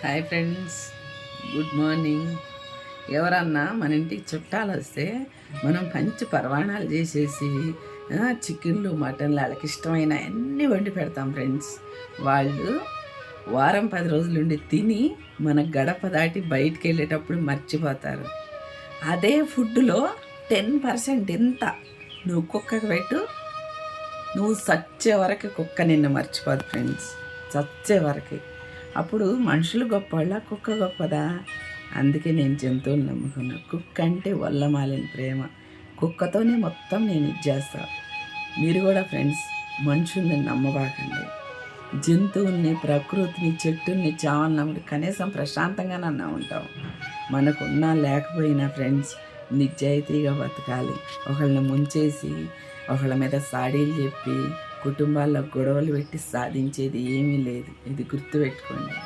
Hi friends, good morning. ఎవరన్నా మన ఇంటికి చుట్టాలు వస్తే మనం మంచి పరవాణాలు చేసేసి చికెన్లు మటన్లు వాళ్ళకి ఇష్టమైన అన్నీ వండి పెడతాం ఫ్రెండ్స్. వాళ్ళు వారం 10 రోజులుండి తిని మన గడప దాటి బయటికి వెళ్ళేటప్పుడు మర్చిపోతారు. అదే ఫుడ్లో 10% ఎంత నువ్వు కుక్కకు పెట్టు, నువ్వు చచ్చే వరకు కుక్క నిన్ను మర్చిపోదు ఫ్రెండ్స్, చచ్చే వరకు. అప్పుడు మనుషులు గొప్పవాళ్ళ, కుక్క గొప్పదా? అందుకే నేను జంతువులు నమ్ముకున్నా. కుక్క అంటే వల్లమాలిన ప్రేమ. కుక్కతోనే మొత్తం నేను ఇచ్చేస్తా. మీరు కూడా ఫ్రెండ్స్ మనుషుల్ని నమ్మబాకండి. జంతువుల్ని, ప్రకృతిని, చెట్టుల్ని చావన్నప్పుడు కనీసం ప్రశాంతంగానన్నా ఉంటాం. మనకున్నా లేకపోయినా ఫ్రెండ్స్ నిజాయితీగా బతకాలి. ఒకళ్ళని ముంచేసి ఒకళ్ళ మీద సాడీలు చెప్పి కుటుంబాల్లో గొడవలు పెట్టి సాధించేది ఏమీ లేదు. ఇది గుర్తుపెట్టుకోండి.